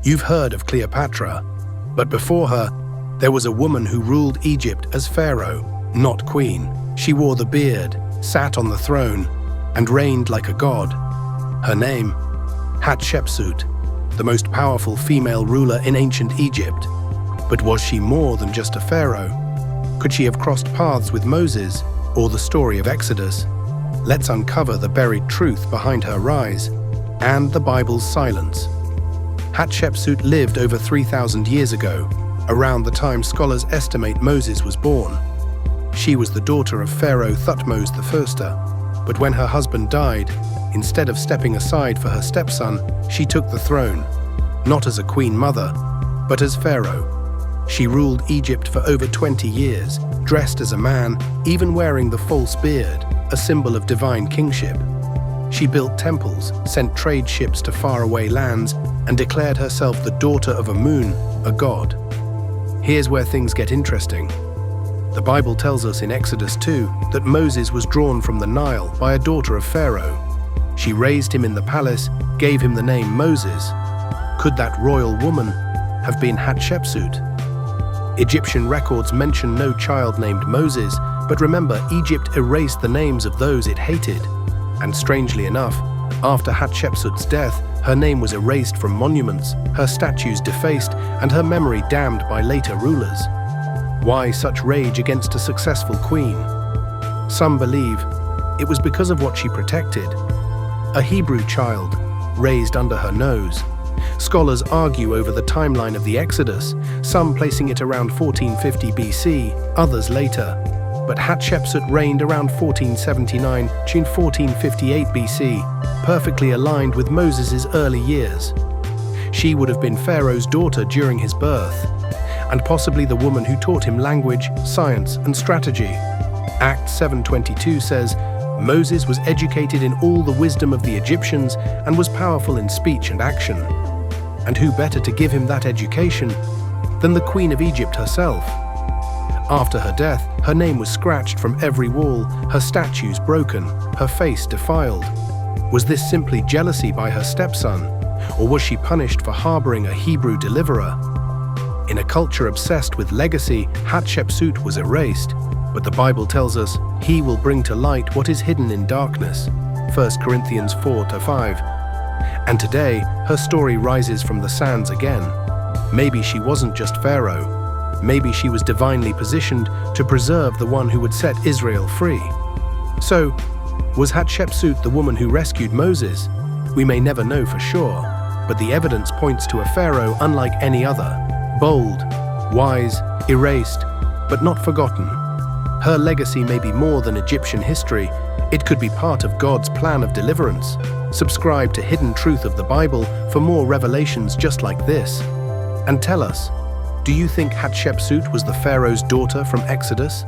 You've heard of Cleopatra, but before her, there was a woman who ruled Egypt as pharaoh, not queen. She wore the beard, sat on the throne, and reigned like a god. Her name, Hatshepsut, the most powerful female ruler in ancient Egypt. But was she more than just a pharaoh? Could she have crossed paths with Moses or the story of Exodus? Let's uncover the buried truth behind her rise and the Bible's silence. Hatshepsut lived over 3,000 years ago, around the time scholars estimate Moses was born. She was the daughter of Pharaoh Thutmose I, but when her husband died, instead of stepping aside for her stepson, she took the throne, not as a queen mother, but as Pharaoh. She ruled Egypt for over 20 years, dressed as a man, even wearing the false beard, a symbol of divine kingship. She built temples, sent trade ships to faraway lands, and declared herself the daughter of Amun, a god. Here's where things get interesting. The Bible tells us in Exodus 2 that Moses was drawn from the Nile by a daughter of Pharaoh. She raised him in the palace, gave him the name Moses. Could that royal woman have been Hatshepsut? Egyptian records mention no child named Moses, but remember, Egypt erased the names of those it hated. And strangely enough, after Hatshepsut's death, her name was erased from monuments, her statues defaced, and her memory damned by later rulers. Why such rage against a successful queen? Some believe it was because of what she protected. A Hebrew child, raised under her nose. Scholars argue over the timeline of the Exodus, some placing it around 1450 BC, others later. But Hatshepsut reigned around 1479 to 1458 BC, perfectly aligned with Moses' early years. She would have been Pharaoh's daughter during his birth, and possibly the woman who taught him language, science, and strategy. Acts 7:22 says, Moses was educated in all the wisdom of the Egyptians and was powerful in speech and action. And who better to give him that education than the Queen of Egypt herself? After her death, her name was scratched from every wall, her statues broken, her face defiled. Was this simply jealousy by her stepson, or was she punished for harboring a Hebrew deliverer? In a culture obsessed with legacy, Hatshepsut was erased, but the Bible tells us he will bring to light what is hidden in darkness, 1 Corinthians 4-5. And today, her story rises from the sands again. Maybe she wasn't just Pharaoh. Maybe she was divinely positioned to preserve the one who would set Israel free. So, was Hatshepsut the woman who rescued Moses? We may never know for sure, but the evidence points to a pharaoh unlike any other. Bold, wise, erased, but not forgotten. Her legacy may be more than Egyptian history. It could be part of God's plan of deliverance. Subscribe to Hidden Truth of the Bible for more revelations just like this. And tell us, do you think Hatshepsut was the Pharaoh's daughter from Exodus?